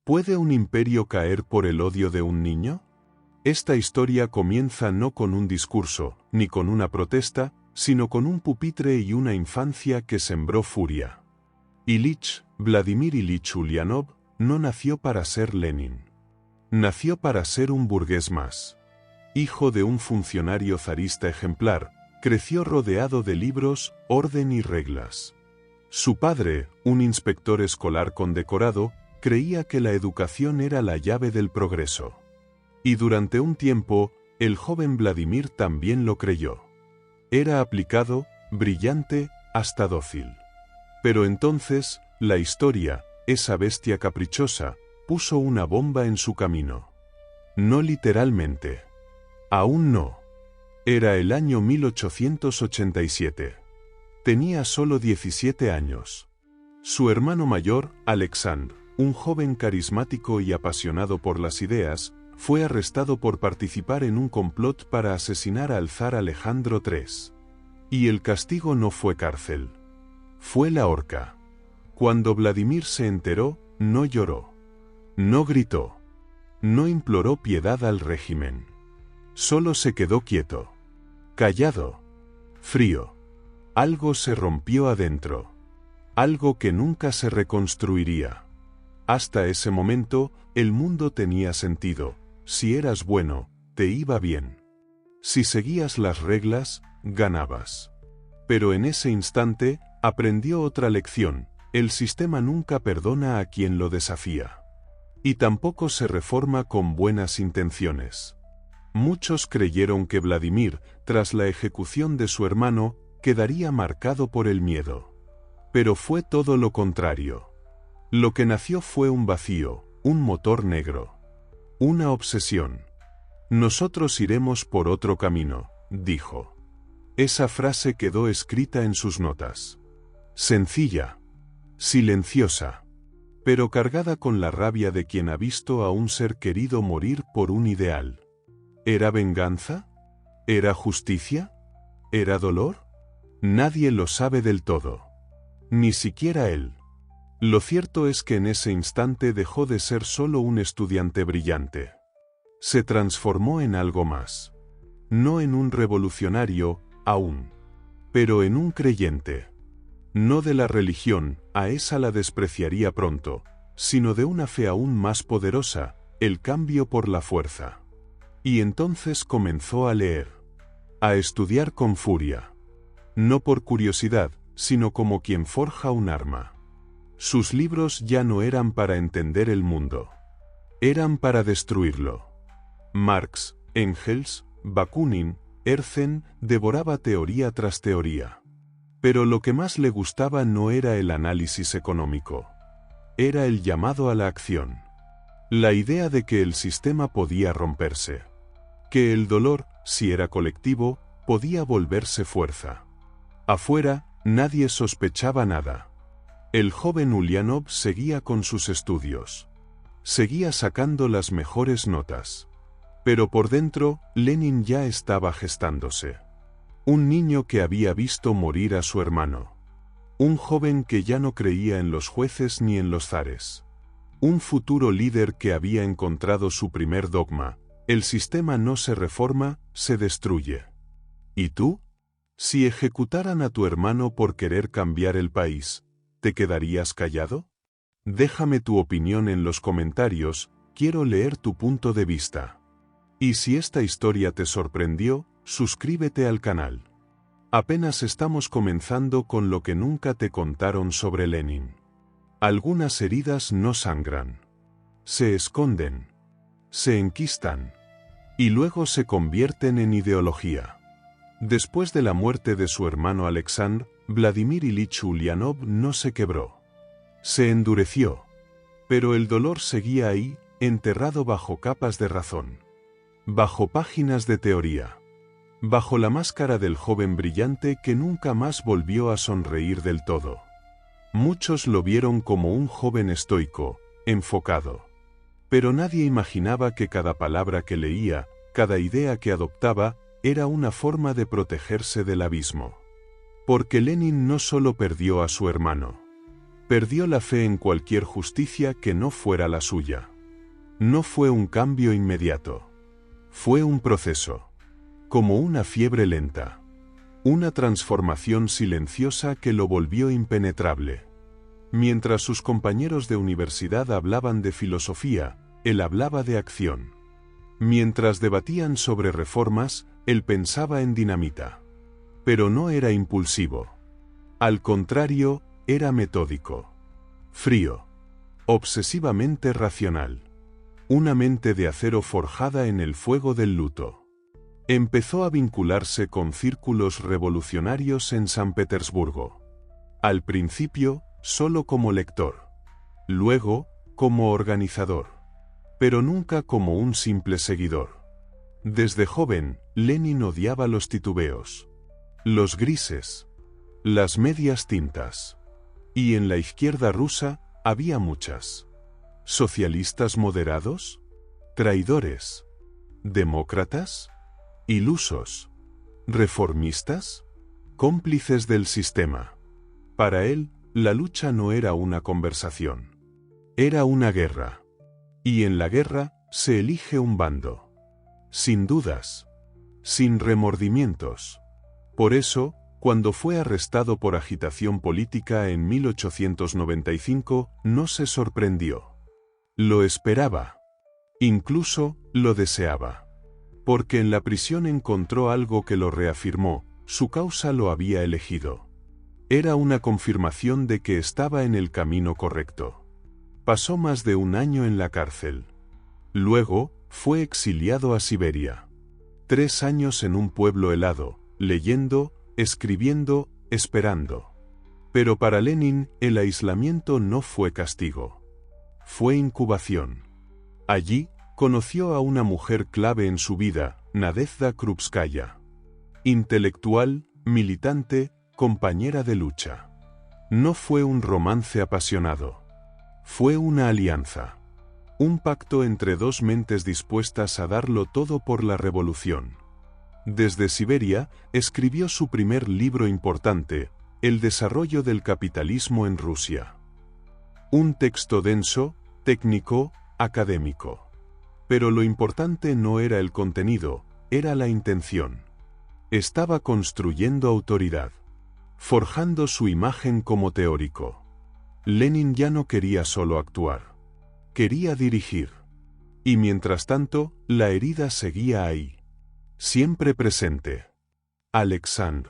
¿Puede un imperio caer por el odio de un niño? Esta historia comienza no con un discurso, ni con una protesta, sino con un pupitre y una infancia que sembró furia. Vladimir Ilich Ulyanov, no nació para ser Lenin. Nació para ser un burgués más. Hijo de un funcionario zarista ejemplar, creció rodeado de libros, orden y reglas. Su padre, un inspector escolar condecorado, creía que la educación era la llave del progreso. Y durante un tiempo, el joven Vladimir también lo creyó. Era aplicado, brillante, hasta dócil. Pero entonces, la historia, esa bestia caprichosa, puso una bomba en su camino. No literalmente. Aún no. Era el año 1887. Tenía solo 17 años. Su hermano mayor, Alexandr, un joven carismático y apasionado por las ideas, fue arrestado por participar en un complot para asesinar al zar Alejandro III. Y el castigo no fue cárcel. Fue la horca. Cuando Vladimir se enteró, no lloró. No gritó. No imploró piedad al régimen. Solo se quedó quieto. Callado. Frío. Algo se rompió adentro. Algo que nunca se reconstruiría. Hasta ese momento, el mundo tenía sentido. Si eras bueno, te iba bien. Si seguías las reglas, ganabas. Pero en ese instante, aprendió otra lección: el sistema nunca perdona a quien lo desafía. Y tampoco se reforma con buenas intenciones. Muchos creyeron que Vladimir, tras la ejecución de su hermano, quedaría marcado por el miedo. Pero fue todo lo contrario. Lo que nació fue un vacío, un motor negro. Una obsesión. Nosotros iremos por otro camino, dijo. Esa frase quedó escrita en sus notas. Sencilla. Silenciosa. Pero cargada con la rabia de quien ha visto a un ser querido morir por un ideal. ¿Era venganza? ¿Era justicia? ¿Era dolor? Nadie lo sabe del todo. Ni siquiera él. Lo cierto es que en ese instante dejó de ser solo un estudiante brillante. Se transformó en algo más. No en un revolucionario, aún. Pero en un creyente. No de la religión, a esa la despreciaría pronto, sino de una fe aún más poderosa, el cambio por la fuerza. Y entonces comenzó a leer. A estudiar con furia. No por curiosidad, sino como quien forja un arma. Sus libros ya no eran para entender el mundo. Eran para destruirlo. Marx, Engels, Bakunin, Herzen, devoraba teoría tras teoría. Pero lo que más le gustaba no era el análisis económico. Era el llamado a la acción. La idea de que el sistema podía romperse. Que el dolor, si era colectivo, podía volverse fuerza. Afuera, nadie sospechaba nada. El joven Ulyanov seguía con sus estudios. Seguía sacando las mejores notas. Pero por dentro, Lenin ya estaba gestándose. Un niño que había visto morir a su hermano. Un joven que ya no creía en los jueces ni en los zares. Un futuro líder que había encontrado su primer dogma: el sistema no se reforma, se destruye. ¿Y tú? Si ejecutaran a tu hermano por querer cambiar el país, ¿te quedarías callado? Déjame tu opinión en los comentarios, quiero leer tu punto de vista. Y si esta historia te sorprendió, suscríbete al canal. Apenas estamos comenzando con lo que nunca te contaron sobre Lenin. Algunas heridas no sangran. Se esconden. Se enquistan. Y luego se convierten en ideología. Después de la muerte de su hermano Alexandr, Vladimir Ilich Ulyanov no se quebró. Se endureció. Pero el dolor seguía ahí, enterrado bajo capas de razón. Bajo páginas de teoría. Bajo la máscara del joven brillante que nunca más volvió a sonreír del todo. Muchos lo vieron como un joven estoico, enfocado. Pero nadie imaginaba que cada palabra que leía, cada idea que adoptaba, era una forma de protegerse del abismo. Porque Lenin no solo perdió a su hermano. Perdió la fe en cualquier justicia que no fuera la suya. No fue un cambio inmediato. Fue un proceso. Como una fiebre lenta. Una transformación silenciosa que lo volvió impenetrable. Mientras sus compañeros de universidad hablaban de filosofía, él hablaba de acción. Mientras debatían sobre reformas, él pensaba en dinamita. Pero no era impulsivo. Al contrario, era metódico. Frío. Obsesivamente racional. Una mente de acero forjada en el fuego del luto. Empezó a vincularse con círculos revolucionarios en San Petersburgo. Al principio, solo como lector. Luego, como organizador. Pero nunca como un simple seguidor. Desde joven, Lenin odiaba los titubeos. Los grises. Las medias tintas. Y en la izquierda rusa, había muchas. ¿Socialistas moderados? ¿Traidores? ¿Demócratas? ¿Ilusos? ¿Reformistas? ¿Cómplices del sistema? Para él, la lucha no era una conversación. Era una guerra. Y en la guerra, se elige un bando. Sin dudas. Sin remordimientos. Por eso, cuando fue arrestado por agitación política en 1895, no se sorprendió. Lo esperaba. Incluso, lo deseaba. Porque en la prisión encontró algo que lo reafirmó, su causa lo había elegido. Era una confirmación de que estaba en el camino correcto. Pasó más de un año en la cárcel. Luego, fue exiliado a Siberia. 3 años en un pueblo helado, leyendo, escribiendo, esperando. Pero para Lenin, el aislamiento no fue castigo. Fue incubación. Allí, conoció a una mujer clave en su vida, Nadezhda Krupskaya. Intelectual, militante, compañera de lucha. No fue un romance apasionado. Fue una alianza. Un pacto entre dos mentes dispuestas a darlo todo por la revolución. Desde Siberia, escribió su primer libro importante, El desarrollo del capitalismo en Rusia. Un texto denso, técnico, académico. Pero lo importante no era el contenido, era la intención. Estaba construyendo autoridad. Forjando su imagen como teórico. Lenin ya no quería solo actuar. Quería dirigir. Y mientras tanto, la herida seguía ahí. Siempre presente. Alexandr.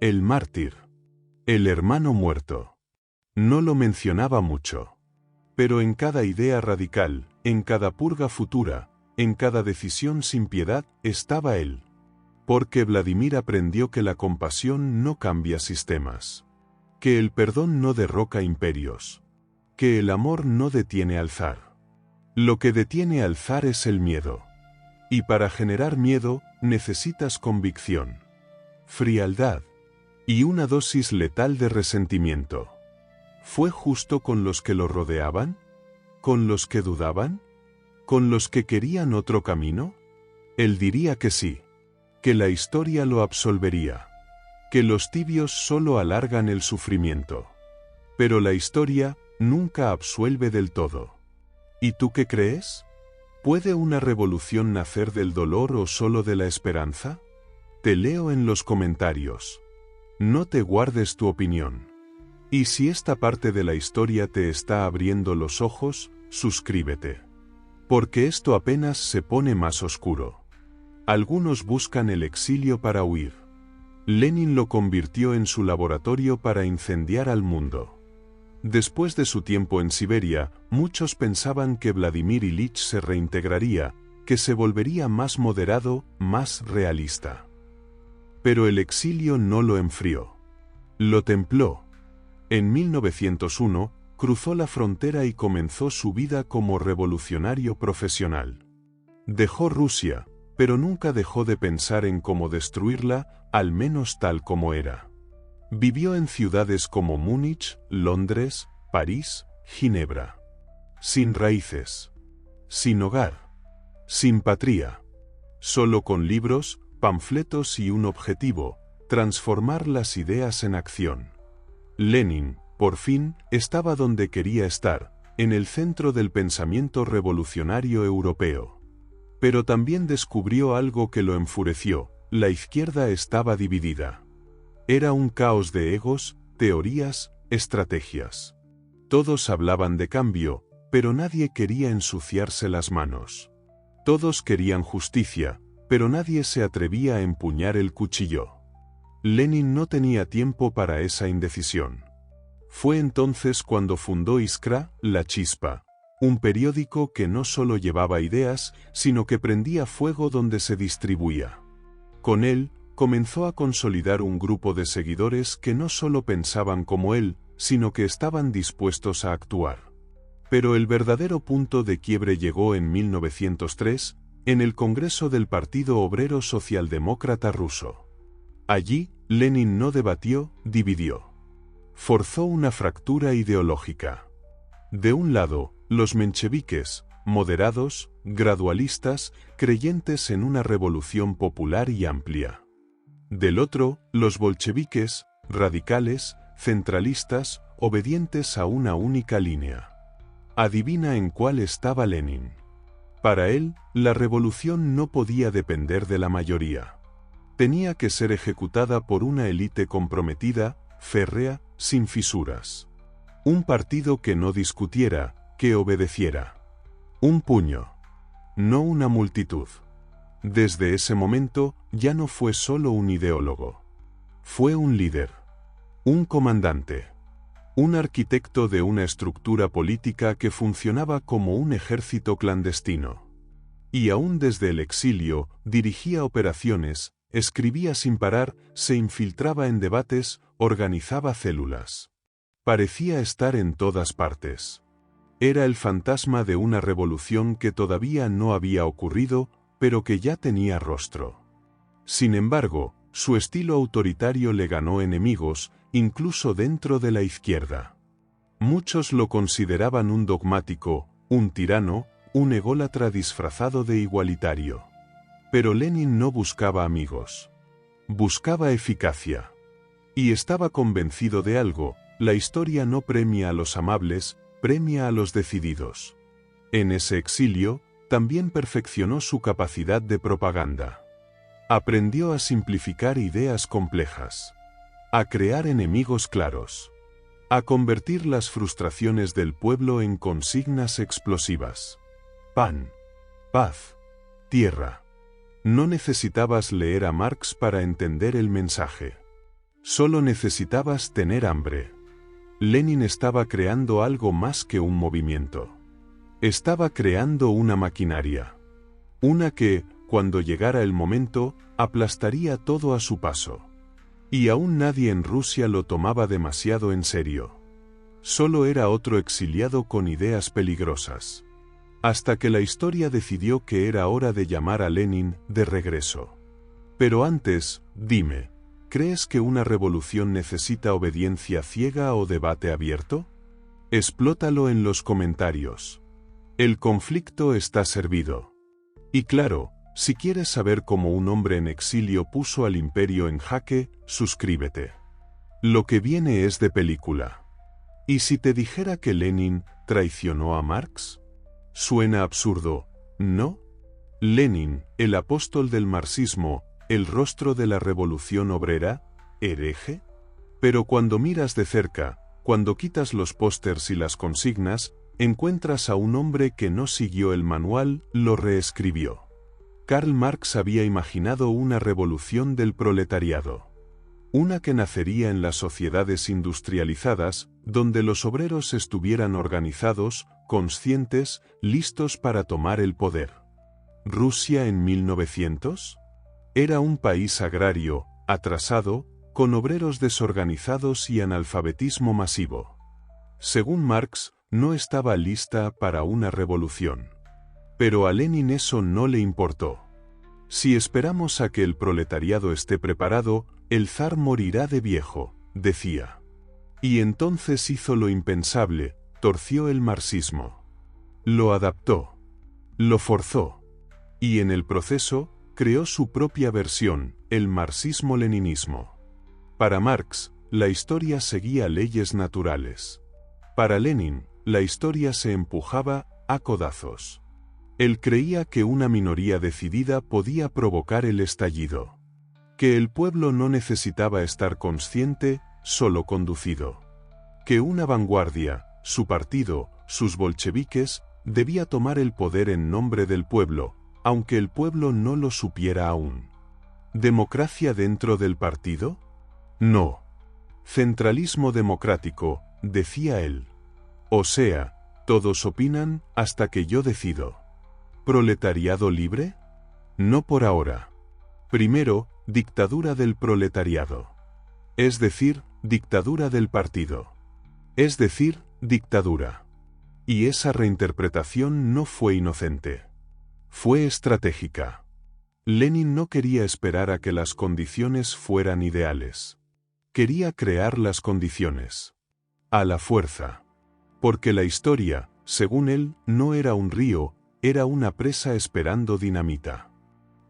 El mártir. El hermano muerto. No lo mencionaba mucho. Pero en cada idea radical, en cada purga futura, en cada decisión sin piedad, estaba él. Porque Vladimir aprendió que la compasión no cambia sistemas. Que el perdón no derroca imperios. Que el amor no detiene al zar. Lo que detiene al zar es el miedo. Y para generar miedo, necesitas convicción. Frialdad. Y una dosis letal de resentimiento. ¿Fue justo con los que lo rodeaban? ¿Con los que dudaban? ¿Con los que querían otro camino? Él diría que sí. Que la historia lo absolvería. Que los tibios solo alargan el sufrimiento. Pero la historia nunca absuelve del todo. ¿Y tú qué crees? ¿Puede una revolución nacer del dolor o solo de la esperanza? Te leo en los comentarios. No te guardes tu opinión. Y si esta parte de la historia te está abriendo los ojos, suscríbete. Porque esto apenas se pone más oscuro. Algunos buscan el exilio para huir. Lenin lo convirtió en su laboratorio para incendiar al mundo. Después de su tiempo en Siberia, muchos pensaban que Vladimir Ilich se reintegraría, que se volvería más moderado, más realista. Pero el exilio no lo enfrió. Lo templó. En 1901, cruzó la frontera y comenzó su vida como revolucionario profesional. Dejó Rusia, pero nunca dejó de pensar en cómo destruirla, al menos tal como era. Vivió en ciudades como Múnich, Londres, París, Ginebra. Sin raíces. Sin hogar. Sin patria. Solo con libros, panfletos y un objetivo, transformar las ideas en acción. Lenin, Por fin, estaba donde quería estar, en el centro del pensamiento revolucionario europeo. Pero también descubrió algo que lo enfureció: la izquierda estaba dividida. Era un caos de egos, teorías, estrategias. Todos hablaban de cambio, pero nadie quería ensuciarse las manos. Todos querían justicia, pero nadie se atrevía a empuñar el cuchillo. Lenin no tenía tiempo para esa indecisión. Fue entonces cuando fundó Iskra, La Chispa, un periódico que no solo llevaba ideas, sino que prendía fuego donde se distribuía. Con él, comenzó a consolidar un grupo de seguidores que no solo pensaban como él, sino que estaban dispuestos a actuar. Pero el verdadero punto de quiebre llegó en 1903, en el Congreso del Partido Obrero Socialdemócrata Ruso. Allí, Lenin no debatió, dividió. Forzó una fractura ideológica. De un lado, los mencheviques, moderados, gradualistas, creyentes en una revolución popular y amplia. Del otro, los bolcheviques, radicales, centralistas, obedientes a una única línea. Adivina en cuál estaba Lenin. Para él, la revolución no podía depender de la mayoría. Tenía que ser ejecutada por una élite comprometida, férrea, sin fisuras. Un partido que no discutiera, que obedeciera. Un puño. No una multitud. Desde ese momento, ya no fue solo un ideólogo. Fue un líder. Un comandante. Un arquitecto de una estructura política que funcionaba como un ejército clandestino. Y aún desde el exilio, dirigía operaciones, escribía sin parar, se infiltraba en debates, organizaba células. Parecía estar en todas partes. Era el fantasma de una revolución que todavía no había ocurrido, pero que ya tenía rostro. Sin embargo, su estilo autoritario le ganó enemigos, incluso dentro de la izquierda. Muchos lo consideraban un dogmático, un tirano, un ególatra disfrazado de igualitario. Pero Lenin no buscaba amigos. Buscaba eficacia. Y estaba convencido de algo: la historia no premia a los amables, premia a los decididos. En ese exilio, también perfeccionó su capacidad de propaganda. Aprendió a simplificar ideas complejas. A crear enemigos claros. A convertir las frustraciones del pueblo en consignas explosivas. Pan. Paz. Tierra. No necesitabas leer a Marx para entender el mensaje. Solo necesitabas tener hambre. Lenin estaba creando algo más que un movimiento. Estaba creando una maquinaria. Una que, cuando llegara el momento, aplastaría todo a su paso. Y aún nadie en Rusia lo tomaba demasiado en serio. Solo era otro exiliado con ideas peligrosas. Hasta que la historia decidió que era hora de llamar a Lenin de regreso. Pero antes, dime, ¿crees que una revolución necesita obediencia ciega o debate abierto? Explótalo en los comentarios. El conflicto está servido. Y claro, si quieres saber cómo un hombre en exilio puso al imperio en jaque, suscríbete. Lo que viene es de película. ¿Y si te dijera que Lenin traicionó a Marx? Suena absurdo, ¿no? Lenin, el apóstol del marxismo, el rostro de la revolución obrera, ¿hereje? Pero cuando miras de cerca, cuando quitas los pósters y las consignas, encuentras a un hombre que no siguió el manual, lo reescribió. Karl Marx había imaginado una revolución del proletariado. Una que nacería en las sociedades industrializadas, donde los obreros estuvieran organizados, conscientes, listos para tomar el poder. ¿Rusia en 1900? Era un país agrario, atrasado, con obreros desorganizados y analfabetismo masivo. Según Marx, no estaba lista para una revolución. Pero a Lenin eso no le importó. Si esperamos a que el proletariado esté preparado, el zar morirá de viejo, decía. Y entonces hizo lo impensable, torció el marxismo. Lo adaptó. Lo forzó. Y en el proceso, creó su propia versión, el marxismo-leninismo. Para Marx, la historia seguía leyes naturales. Para Lenin, la historia se empujaba a codazos. Él creía que una minoría decidida podía provocar el estallido. Que el pueblo no necesitaba estar consciente, solo conducido. Que una vanguardia, su partido, sus bolcheviques, debía tomar el poder en nombre del pueblo, aunque el pueblo no lo supiera aún. ¿Democracia dentro del partido? No. Centralismo democrático, decía él. O sea, todos opinan hasta que yo decido. ¿Proletariado libre? No por ahora. Primero, dictadura del proletariado. Es decir, dictadura del partido. Es decir, dictadura. Y esa reinterpretación no fue inocente. Fue estratégica. Lenin no quería esperar a que las condiciones fueran ideales. Quería crear las condiciones. A la fuerza. Porque la historia, según él, no era un río, era una presa esperando dinamita.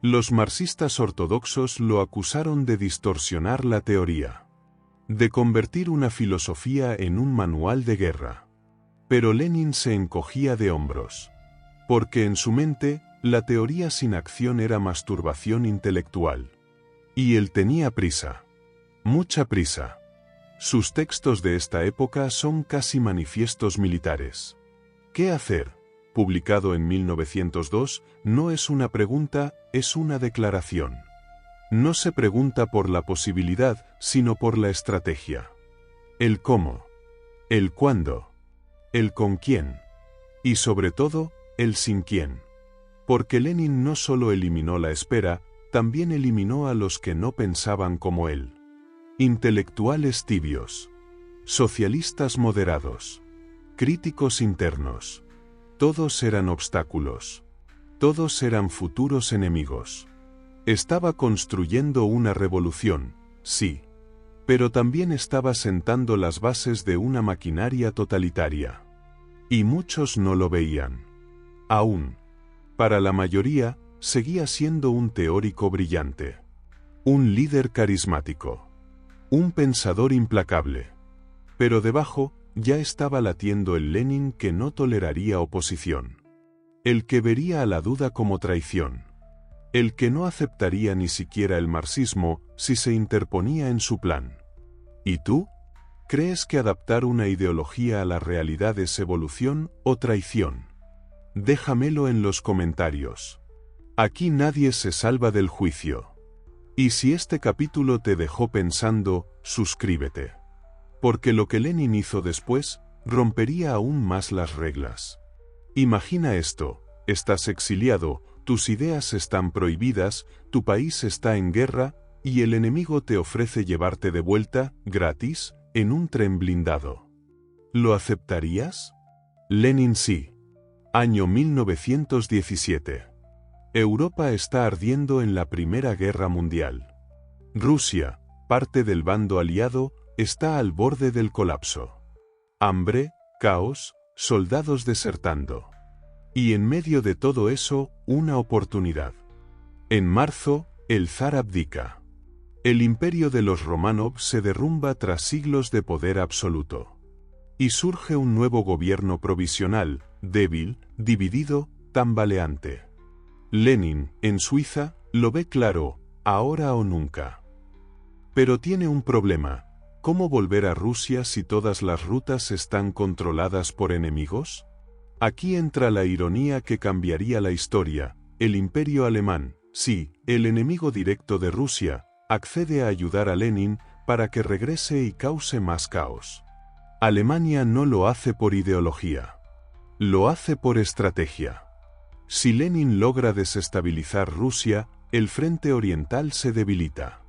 Los marxistas ortodoxos lo acusaron de distorsionar la teoría. De convertir una filosofía en un manual de guerra. Pero Lenin se encogía de hombros. Porque en su mente, la teoría sin acción era masturbación intelectual. Y él tenía prisa. Mucha prisa. Sus textos de esta época son casi manifiestos militares. ¿Qué hacer?, publicado en 1902, no es una pregunta, es una declaración. No se pregunta por la posibilidad, sino por la estrategia. El cómo. El cuándo. El con quién. Y sobre todo, el sin quién. Porque Lenin no solo eliminó la espera, también eliminó a los que no pensaban como él. Intelectuales tibios. Socialistas moderados. Críticos internos. Todos eran obstáculos. Todos eran futuros enemigos. Estaba construyendo una revolución, sí. Pero también estaba sentando las bases de una maquinaria totalitaria. Y muchos no lo veían. Aún. Para la mayoría, seguía siendo un teórico brillante. Un líder carismático. Un pensador implacable. Pero debajo, ya estaba latiendo el Lenin que no toleraría oposición. El que vería a la duda como traición. El que no aceptaría ni siquiera el marxismo si se interponía en su plan. ¿Y tú? ¿Crees que adaptar una ideología a la realidad es evolución o traición? Déjamelo en los comentarios. Aquí nadie se salva del juicio. Y si este capítulo te dejó pensando, suscríbete. Porque lo que Lenin hizo después, rompería aún más las reglas. Imagina esto, estás exiliado, tus ideas están prohibidas, tu país está en guerra, y el enemigo te ofrece llevarte de vuelta, gratis, en un tren blindado. ¿Lo aceptarías? Lenin sí. Año 1917. Europa está ardiendo en la Primera Guerra Mundial. Rusia, parte del bando aliado, está al borde del colapso. Hambre, caos, soldados desertando. Y en medio de todo eso, una oportunidad. En marzo, el zar abdica. El imperio de los Románov se derrumba tras siglos de poder absoluto. Y surge un nuevo gobierno provisional, débil, dividido, tambaleante. Lenin, en Suiza, lo ve claro, ahora o nunca. Pero tiene un problema. ¿Cómo volver a Rusia si todas las rutas están controladas por enemigos? Aquí entra la ironía que cambiaría la historia. El imperio alemán, sí, el enemigo directo de Rusia, accede a ayudar a Lenin para que regrese y cause más caos. Alemania no lo hace por ideología. Lo hace por estrategia. Si Lenin logra desestabilizar Rusia, el frente oriental se debilita.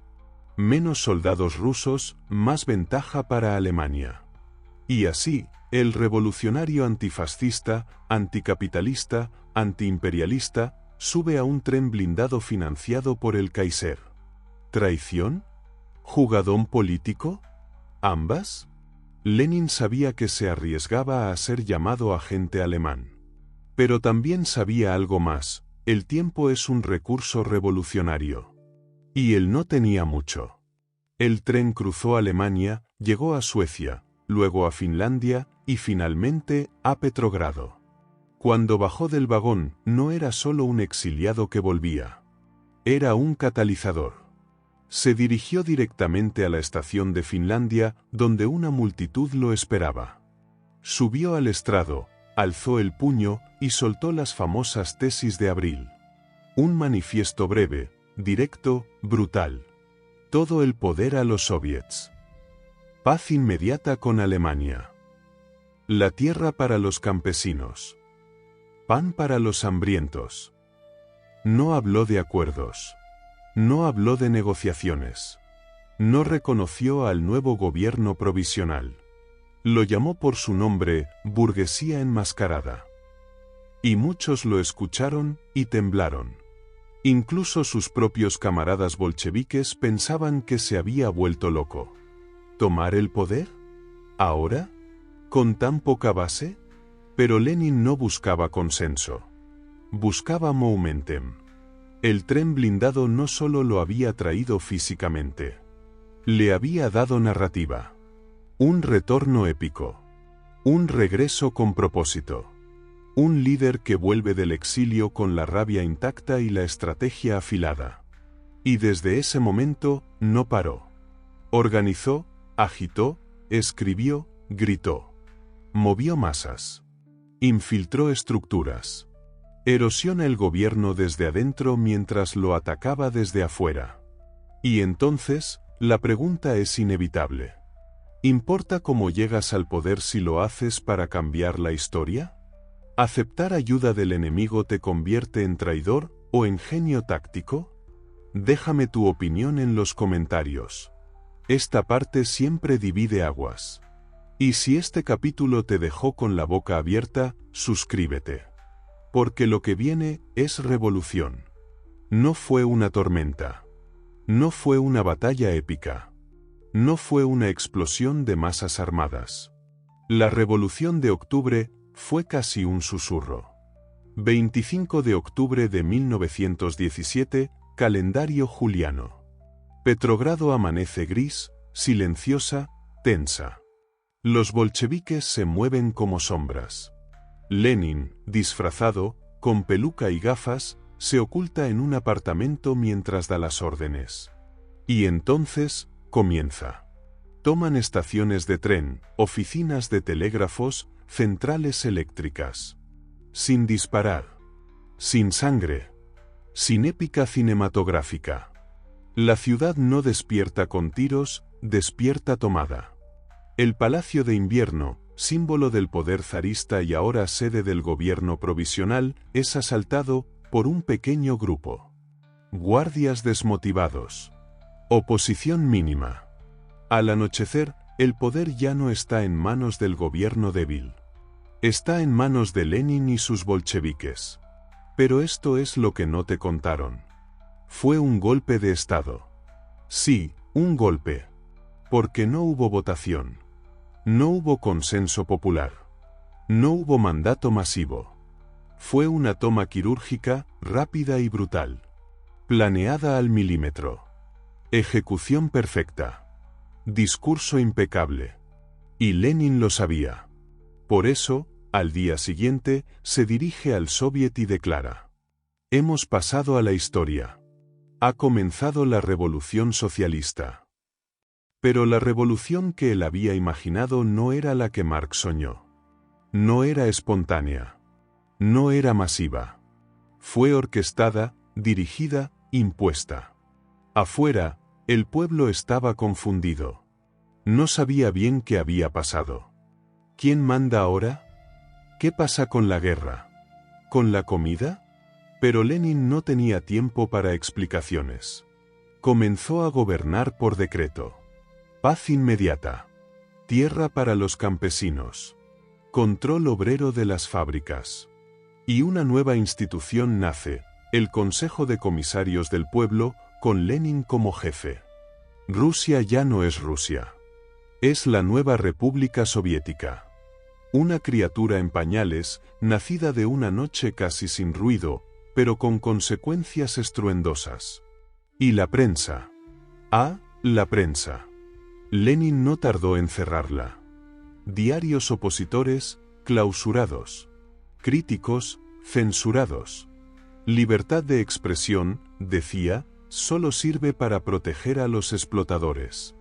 Menos soldados rusos, más ventaja para Alemania. Y así, el revolucionario antifascista, anticapitalista, antiimperialista, sube a un tren blindado financiado por el Kaiser. ¿Traición? ¿Jugadón político? ¿Ambas? Lenin sabía que se arriesgaba a ser llamado agente alemán. Pero también sabía algo más, el tiempo es un recurso revolucionario. Y él no tenía mucho. El tren cruzó Alemania, llegó a Suecia, luego a Finlandia y finalmente a Petrogrado. Cuando bajó del vagón, no era solo un exiliado que volvía. Era un catalizador. Se dirigió directamente a la estación de Finlandia, donde una multitud lo esperaba. Subió al estrado, alzó el puño y soltó las famosas tesis de abril. Un manifiesto breve, directo, brutal. Todo el poder a los soviets. Paz inmediata con Alemania. La tierra para los campesinos. Pan para los hambrientos. No habló de acuerdos. No habló de negociaciones. No reconoció al nuevo gobierno provisional. Lo llamó por su nombre, burguesía enmascarada. Y muchos lo escucharon y temblaron. Incluso sus propios camaradas bolcheviques pensaban que se había vuelto loco. ¿Tomar el poder? ¿Ahora? ¿Con tan poca base? Pero Lenin no buscaba consenso. Buscaba momentum. El tren blindado no solo lo había traído físicamente. Le había dado narrativa. Un retorno épico. Un regreso con propósito. Un líder que vuelve del exilio con la rabia intacta y la estrategia afilada. Y desde ese momento, no paró. Organizó, agitó, escribió, gritó. Movió masas. Infiltró estructuras. Erosiona el gobierno desde adentro mientras lo atacaba desde afuera. Y entonces, la pregunta es inevitable. ¿Importa cómo llegas al poder si lo haces para cambiar la historia? ¿Aceptar ayuda del enemigo te convierte en traidor o en genio táctico? Déjame tu opinión en los comentarios. Esta parte siempre divide aguas. Y si este capítulo te dejó con la boca abierta, suscríbete. Porque lo que viene es revolución. No fue una tormenta. No fue una batalla épica. No fue una explosión de masas armadas. La Revolución de Octubre fue casi un susurro. 25 de octubre de 1917, calendario juliano. Petrogrado amanece gris, silenciosa, tensa. Los bolcheviques se mueven como sombras. Lenin, disfrazado, con peluca y gafas, se oculta en un apartamento mientras da las órdenes. Y entonces, comienza. Toman estaciones de tren, oficinas de telégrafos, centrales eléctricas. Sin disparar. Sin sangre. Sin épica cinematográfica. La ciudad no despierta con tiros, despierta tomada. El Palacio de Invierno, símbolo del poder zarista y ahora sede del gobierno provisional, es asaltado por un pequeño grupo. Guardias desmotivados. Oposición mínima. Al anochecer, el poder ya no está en manos del gobierno débil. Está en manos de Lenin y sus bolcheviques. Pero esto es lo que no te contaron. Fue un golpe de Estado. Sí, un golpe. Porque no hubo votación. No hubo consenso popular. No hubo mandato masivo. Fue una toma quirúrgica, rápida y brutal. Planeada al milímetro. Ejecución perfecta. Discurso impecable. Y Lenin lo sabía. Por eso, al día siguiente, se dirige al soviet y declara: hemos pasado a la historia. Ha comenzado la revolución socialista. Pero la revolución que él había imaginado no era la que Marx soñó. No era espontánea. No era masiva. Fue orquestada, dirigida, impuesta. Afuera, el pueblo estaba confundido. No sabía bien qué había pasado. ¿Quién manda ahora? ¿Qué pasa con la guerra? ¿Con la comida? Pero Lenin no tenía tiempo para explicaciones. Comenzó a gobernar por decreto. Paz inmediata. Tierra para los campesinos. Control obrero de las fábricas. Y una nueva institución nace, el Consejo de Comisarios del Pueblo, con Lenin como jefe. Rusia ya no es Rusia. Es la nueva República Soviética. Una criatura en pañales, nacida de una noche casi sin ruido, pero con consecuencias estruendosas. Y la prensa. La prensa. Lenin no tardó en cerrarla. Diarios opositores, clausurados. Críticos, censurados. Libertad de expresión, decía, solo sirve para proteger a los explotadores.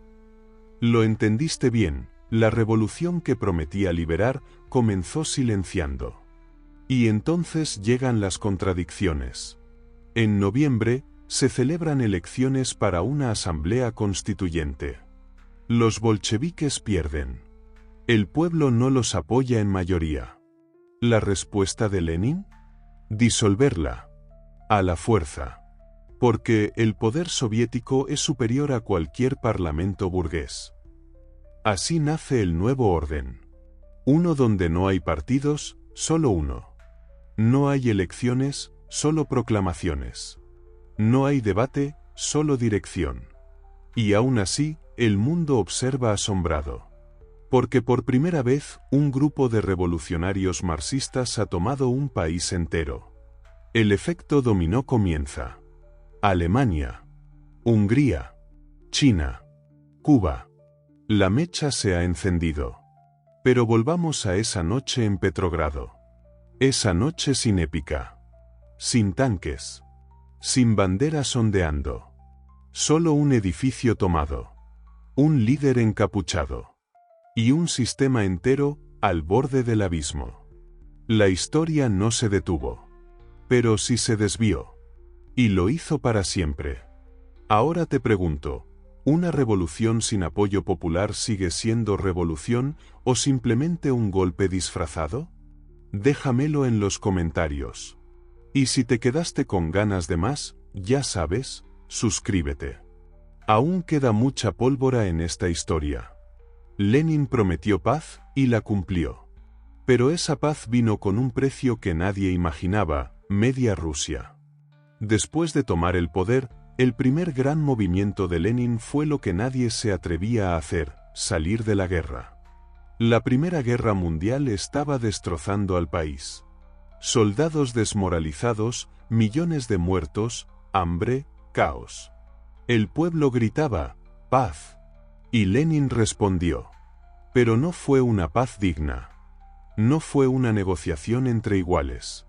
Lo entendiste bien, la revolución que prometía liberar comenzó silenciando. Y entonces llegan las contradicciones. En noviembre, se celebran elecciones para una asamblea constituyente. Los bolcheviques pierden. El pueblo no los apoya en mayoría. ¿La respuesta de Lenin? Disolverla. A la fuerza. Porque el poder soviético es superior a cualquier parlamento burgués. Así nace el nuevo orden. Uno donde no hay partidos, solo uno. No hay elecciones, solo proclamaciones. No hay debate, solo dirección. Y aún así, el mundo observa asombrado. Porque por primera vez, un grupo de revolucionarios marxistas ha tomado un país entero. El efecto dominó comienza. Alemania, Hungría, China, Cuba. La mecha se ha encendido. Pero volvamos a esa noche en Petrogrado. Esa noche sin épica. Sin tanques. Sin banderas ondeando. Solo un edificio tomado. Un líder encapuchado. Y un sistema entero al borde del abismo. La historia no se detuvo. Pero sí se desvió. Y lo hizo para siempre. Ahora te pregunto, ¿una revolución sin apoyo popular sigue siendo revolución o simplemente un golpe disfrazado? Déjamelo en los comentarios. Y si te quedaste con ganas de más, ya sabes, suscríbete. Aún queda mucha pólvora en esta historia. Lenin prometió paz y la cumplió. Pero esa paz vino con un precio que nadie imaginaba, media Rusia. Después de tomar el poder, el primer gran movimiento de Lenin fue lo que nadie se atrevía a hacer, salir de la guerra. La Primera Guerra Mundial estaba destrozando al país. Soldados desmoralizados, millones de muertos, hambre, caos. El pueblo gritaba, paz. Y Lenin respondió. Pero no fue una paz digna. No fue una negociación entre iguales.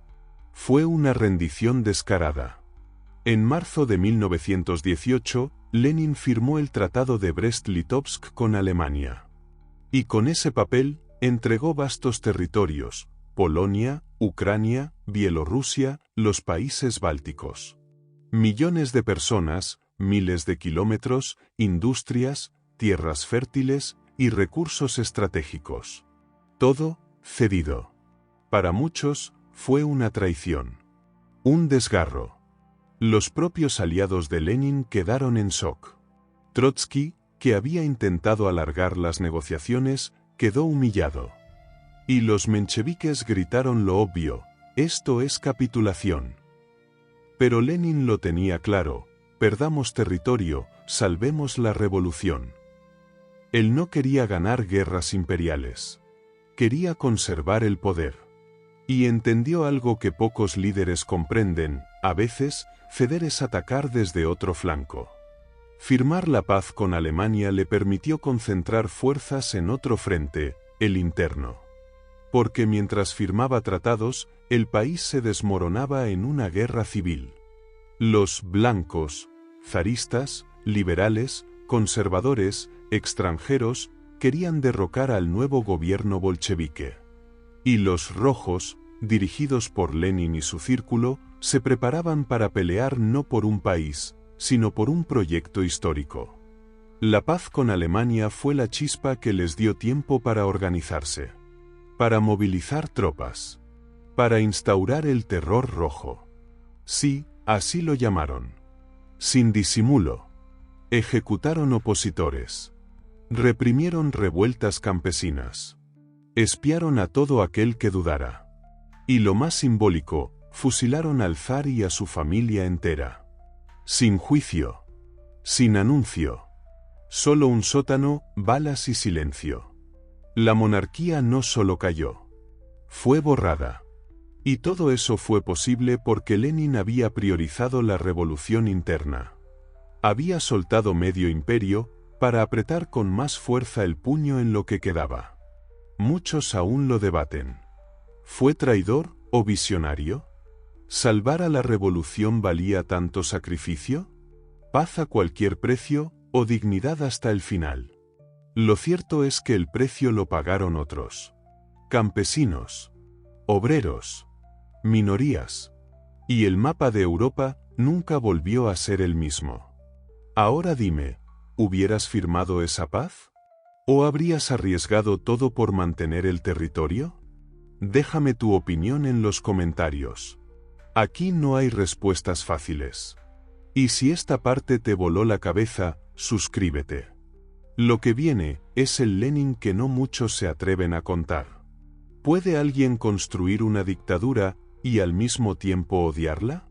Fue una rendición descarada. En marzo de 1918, Lenin firmó el Tratado de Brest-Litovsk con Alemania. Y con ese papel, entregó vastos territorios, Polonia, Ucrania, Bielorrusia, los países bálticos. Millones de personas, miles de kilómetros, industrias, tierras fértiles y recursos estratégicos. Todo, cedido. Para muchos, fue una traición. Un desgarro. Los propios aliados de Lenin quedaron en shock. Trotsky, que había intentado alargar las negociaciones, quedó humillado. Y los mencheviques gritaron lo obvio, esto es capitulación. Pero Lenin lo tenía claro, perdamos territorio, salvemos la revolución. Él no quería ganar guerras imperiales. Quería conservar el poder. Y entendió algo que pocos líderes comprenden, a veces, ceder es atacar desde otro flanco. Firmar la paz con Alemania le permitió concentrar fuerzas en otro frente, el interno. Porque mientras firmaba tratados, el país se desmoronaba en una guerra civil. Los blancos, zaristas, liberales, conservadores, extranjeros, querían derrocar al nuevo gobierno bolchevique. Y los rojos, dirigidos por Lenin y su círculo, se preparaban para pelear no por un país, sino por un proyecto histórico. La paz con Alemania fue la chispa que les dio tiempo para organizarse. Para movilizar tropas. Para instaurar el terror rojo. Sí, así lo llamaron. Sin disimulo. Ejecutaron opositores. Reprimieron revueltas campesinas. Espiaron a todo aquel que dudara. Y lo más simbólico, fusilaron al zar y a su familia entera. Sin juicio. Sin anuncio. Solo un sótano, balas y silencio. La monarquía no solo cayó. Fue borrada. Y todo eso fue posible porque Lenin había priorizado la revolución interna. Había soltado medio imperio para apretar con más fuerza el puño en lo que quedaba. Muchos aún lo debaten. ¿Fue traidor o visionario? ¿Salvar a la revolución valía tanto sacrificio? ¿Paz a cualquier precio o dignidad hasta el final? Lo cierto es que el precio lo pagaron otros. Campesinos, obreros, minorías. Y el mapa de Europa nunca volvió a ser el mismo. Ahora dime, ¿hubieras firmado esa paz? ¿O habrías arriesgado todo por mantener el territorio? Déjame tu opinión en los comentarios. Aquí no hay respuestas fáciles. Y si esta parte te voló la cabeza, suscríbete. Lo que viene es el Lenin que no muchos se atreven a contar. ¿Puede alguien construir una dictadura y al mismo tiempo odiarla?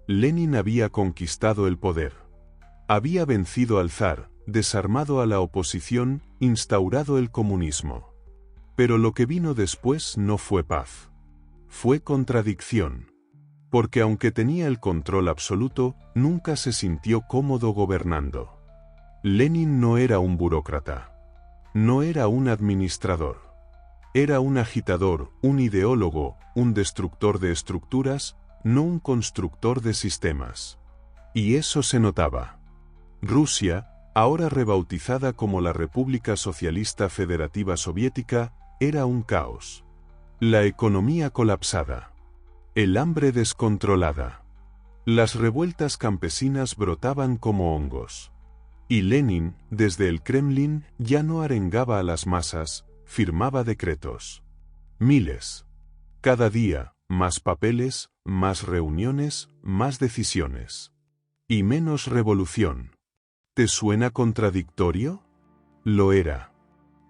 Lenin había conquistado el poder. Había vencido al zar, desarmado a la oposición, instaurado el comunismo. Pero lo que vino después no fue paz. Fue contradicción. Porque aunque tenía el control absoluto, nunca se sintió cómodo gobernando. Lenin no era un burócrata. No era un administrador. Era un agitador, un ideólogo, un destructor de estructuras, no un constructor de sistemas. Y eso se notaba. Rusia, ahora rebautizada como la República Socialista Federativa Soviética, era un caos. La economía colapsada. El hambre descontrolada. Las revueltas campesinas brotaban como hongos. Y Lenin, desde el Kremlin, ya no arengaba a las masas, firmaba decretos. Miles. Cada día, más papeles, más reuniones, más decisiones. Y menos revolución. ¿Te suena contradictorio? Lo era.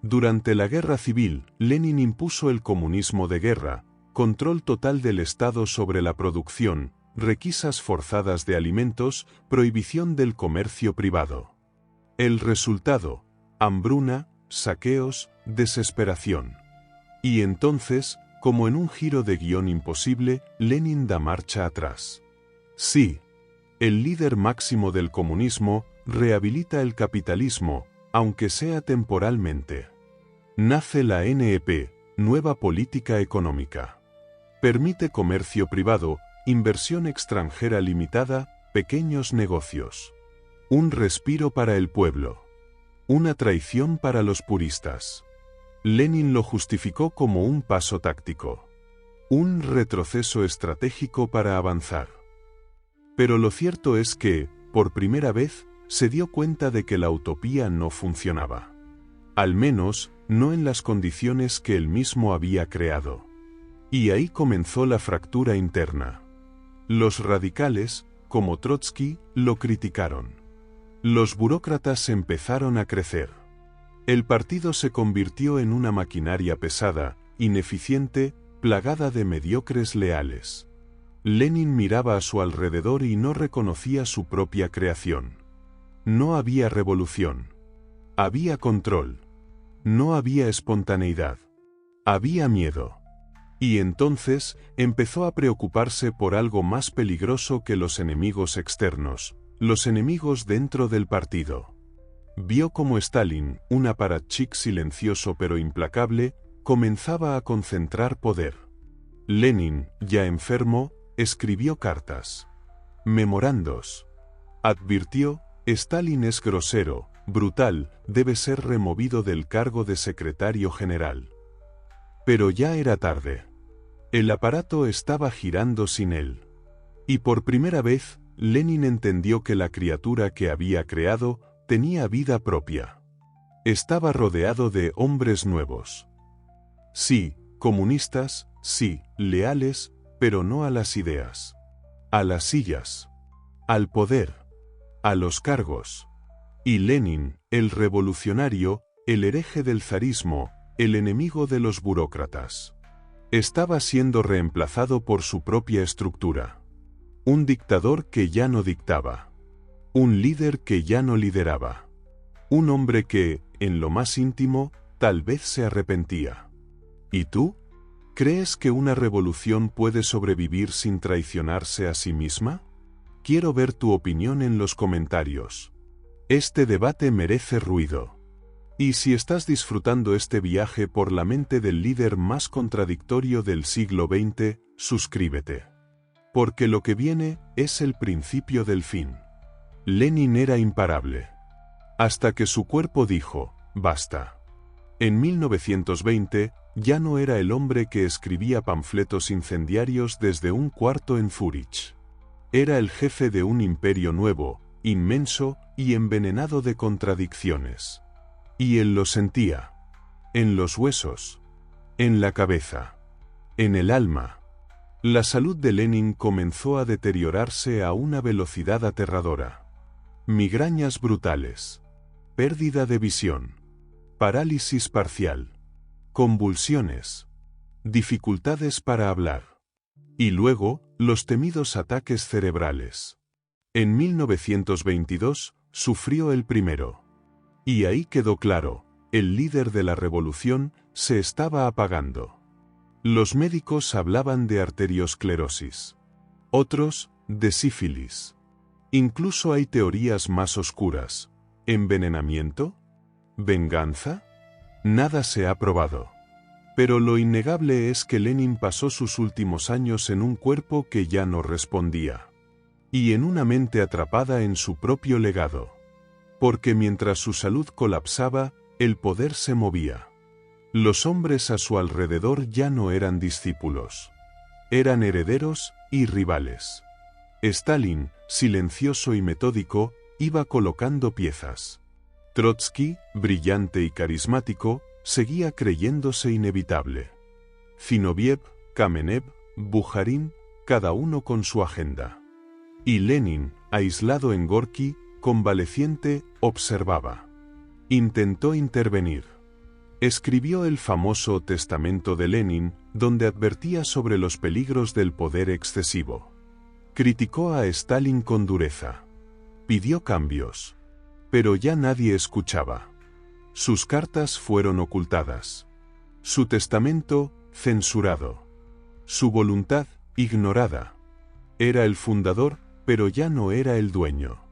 Durante la guerra civil, Lenin impuso el comunismo de guerra, control total del Estado sobre la producción, requisas forzadas de alimentos, prohibición del comercio privado. El resultado: hambruna, saqueos, desesperación. Y entonces, como en un giro de guión imposible, Lenin da marcha atrás. Sí, el líder máximo del comunismo rehabilita el capitalismo, aunque sea temporalmente. Nace la NEP, Nueva Política Económica. Permite comercio privado, inversión extranjera limitada, pequeños negocios. Un respiro para el pueblo. Una traición para los puristas. Lenin lo justificó como un paso táctico. Un retroceso estratégico para avanzar. Pero lo cierto es que, por primera vez, se dio cuenta de que la utopía no funcionaba. Al menos, no en las condiciones que él mismo había creado. Y ahí comenzó la fractura interna. Los radicales, como Trotsky, lo criticaron. Los burócratas empezaron a crecer. El partido se convirtió en una maquinaria pesada, ineficiente, plagada de mediocres leales. Lenin miraba a su alrededor y no reconocía su propia creación. No había revolución. Había control. No había espontaneidad. Había miedo. Y entonces empezó a preocuparse por algo más peligroso que los enemigos externos, los enemigos dentro del partido. Vio como Stalin, un apparatchik silencioso pero implacable, comenzaba a concentrar poder. Lenin, ya enfermo, escribió cartas. Memorandos. Advirtió: Stalin es grosero, brutal, debe ser removido del cargo de secretario general. Pero ya era tarde. El aparato estaba girando sin él. Y por primera vez, Lenin entendió que la criatura que había creado tenía vida propia. Estaba rodeado de hombres nuevos. Sí, comunistas, sí, leales, pero no a las ideas. A las sillas. Al poder. A los cargos. Y Lenin, el revolucionario, el hereje del zarismo, el enemigo de los burócratas. Estaba siendo reemplazado por su propia estructura. Un dictador que ya no dictaba. Un líder que ya no lideraba. Un hombre que, en lo más íntimo, tal vez se arrepentía. ¿Y tú? ¿Crees que una revolución puede sobrevivir sin traicionarse a sí misma? Quiero ver tu opinión en los comentarios. Este debate merece ruido. Y si estás disfrutando este viaje por la mente del líder más contradictorio del siglo XX, suscríbete. Porque lo que viene es el principio del fin. Lenin era imparable. Hasta que su cuerpo dijo, basta. En 1920, ya no era el hombre que escribía panfletos incendiarios desde un cuarto en Zúrich. Era el jefe de un imperio nuevo, inmenso y envenenado de contradicciones. Y él lo sentía. En los huesos. En la cabeza. En el alma. La salud de Lenin comenzó a deteriorarse a una velocidad aterradora. Migrañas brutales. Pérdida de visión. Parálisis parcial. Convulsiones. Dificultades para hablar. Y luego, los temidos ataques cerebrales. En 1922, sufrió el primero. Y ahí quedó claro, el líder de la revolución se estaba apagando. Los médicos hablaban de arteriosclerosis. Otros, de sífilis. Incluso hay teorías más oscuras. ¿Envenenamiento? ¿Venganza? Nada se ha probado. Pero lo innegable es que Lenin pasó sus últimos años en un cuerpo que ya no respondía. Y en una mente atrapada en su propio legado. Porque mientras su salud colapsaba, el poder se movía. Los hombres a su alrededor ya no eran discípulos. Eran herederos y rivales. Stalin, silencioso y metódico, iba colocando piezas. Trotsky, brillante y carismático, seguía creyéndose inevitable. Zinoviev, Kamenev, Bujarin, cada uno con su agenda. Y Lenin, aislado en Gorki, convaleciente, observaba. Intentó intervenir. Escribió el famoso Testamento de Lenin, donde advertía sobre los peligros del poder excesivo. Criticó a Stalin con dureza. Pidió cambios. Pero ya nadie escuchaba. Sus cartas fueron ocultadas. Su testamento, censurado. Su voluntad, ignorada. Era el fundador, pero ya no era el dueño.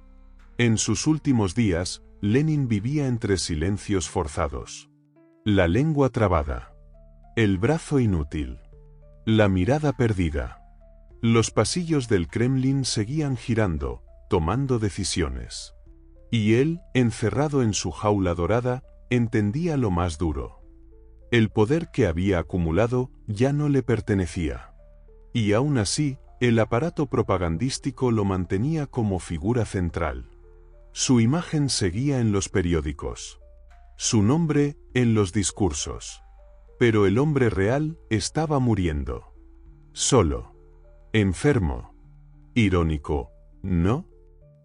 En sus últimos días, Lenin vivía entre silencios forzados. La lengua trabada. El brazo inútil. La mirada perdida. Los pasillos del Kremlin seguían girando, tomando decisiones. Y él, encerrado en su jaula dorada, entendía lo más duro. El poder que había acumulado ya no le pertenecía. Y aún así, el aparato propagandístico lo mantenía como figura central. Su imagen seguía en los periódicos. Su nombre, en los discursos. Pero el hombre real estaba muriendo. Solo. Enfermo. Irónico, ¿no?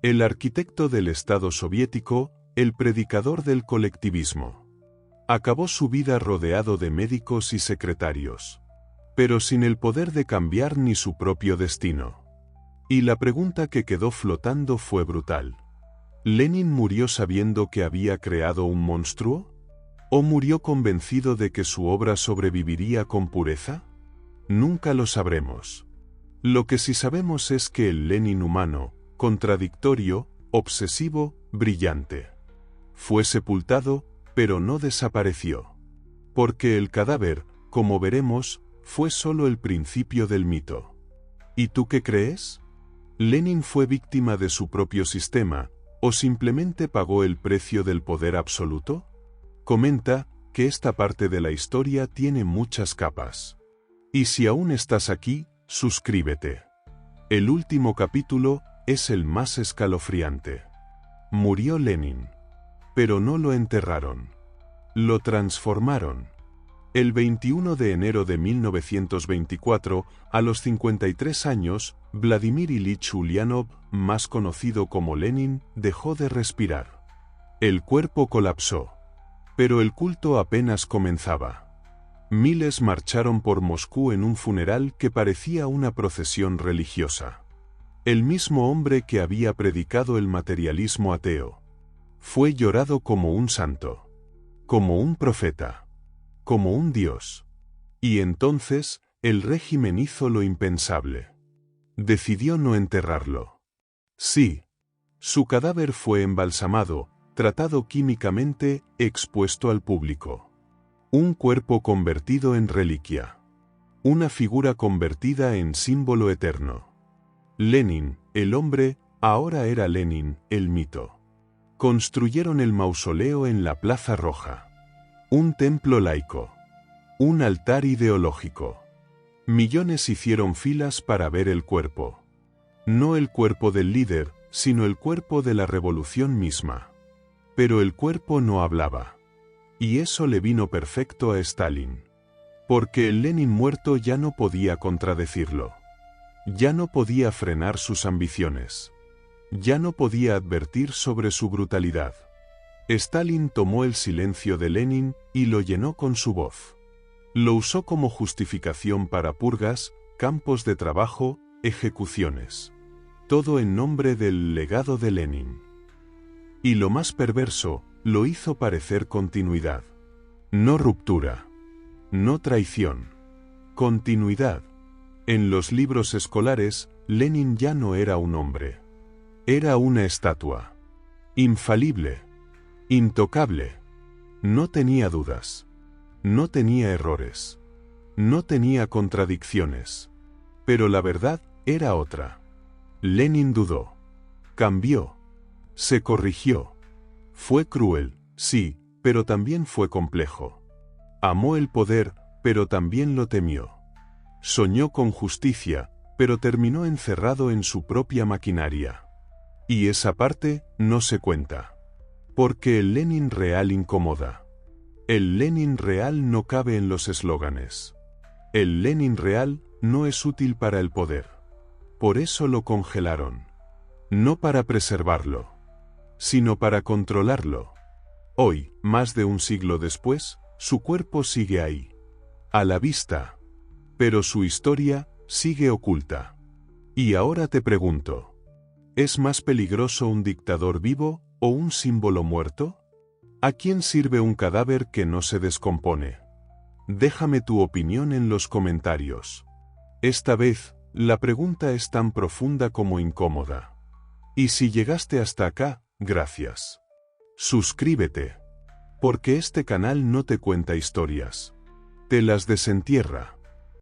El arquitecto del Estado soviético, el predicador del colectivismo. Acabó su vida rodeado de médicos y secretarios. Pero sin el poder de cambiar ni su propio destino. Y la pregunta que quedó flotando fue brutal. ¿Lenin murió sabiendo que había creado un monstruo? ¿O murió convencido de que su obra sobreviviría con pureza? Nunca lo sabremos. Lo que sí sabemos es que el Lenin humano, contradictorio, obsesivo, brillante, fue sepultado, pero no desapareció. Porque el cadáver, como veremos, fue solo el principio del mito. ¿Y tú qué crees? ¿Lenin fue víctima de su propio sistema, o simplemente pagó el precio del poder absoluto? Comenta que esta parte de la historia tiene muchas capas. Y si aún estás aquí, suscríbete. El último capítulo es el más escalofriante. Murió Lenin. Pero no lo enterraron. Lo transformaron. El 21 de enero de 1924, a los 53 años, Vladimir Ilich Ulyanov, más conocido como Lenin, dejó de respirar. El cuerpo colapsó. Pero el culto apenas comenzaba. Miles marcharon por Moscú en un funeral que parecía una procesión religiosa. El mismo hombre que había predicado el materialismo ateo. Fue llorado como un santo. Como un profeta. Como un dios. Y entonces, el régimen hizo lo impensable. Decidió no enterrarlo. Sí. Su cadáver fue embalsamado, tratado químicamente, expuesto al público. Un cuerpo convertido en reliquia. Una figura convertida en símbolo eterno. Lenin, el hombre, ahora era Lenin, el mito. Construyeron el mausoleo en la Plaza Roja. Un templo laico. Un altar ideológico. Millones hicieron filas para ver el cuerpo. No el cuerpo del líder, sino el cuerpo de la revolución misma. Pero el cuerpo no hablaba. Y eso le vino perfecto a Stalin. Porque el Lenin muerto ya no podía contradecirlo. Ya no podía frenar sus ambiciones. Ya no podía advertir sobre su brutalidad. Stalin tomó el silencio de Lenin y lo llenó con su voz. Lo usó como justificación para purgas, campos de trabajo, ejecuciones. Todo en nombre del legado de Lenin. Y lo más perverso, lo hizo parecer continuidad. No ruptura. No traición. Continuidad. En los libros escolares, Lenin ya no era un hombre. Era una estatua. Infalible. Intocable. No tenía dudas. No tenía errores. No tenía contradicciones. Pero la verdad era otra. Lenin dudó. Cambió. Se corrigió. Fue cruel, sí, pero también fue complejo. Amó el poder, pero también lo temió. Soñó con justicia, pero terminó encerrado en su propia maquinaria. Y esa parte no se cuenta. Porque el Lenin real incomoda. El Lenin real no cabe en los eslóganes. El Lenin real no es útil para el poder. Por eso lo congelaron. No para preservarlo, sino para controlarlo. Hoy, más de un siglo después, su cuerpo sigue ahí. A la vista. Pero su historia sigue oculta. Y ahora te pregunto, ¿es más peligroso un dictador vivo o un símbolo muerto? ¿A quién sirve un cadáver que no se descompone? Déjame tu opinión en los comentarios. Esta vez, la pregunta es tan profunda como incómoda. Y si llegaste hasta acá, gracias. Suscríbete. Porque este canal no te cuenta historias. Te las desentierra.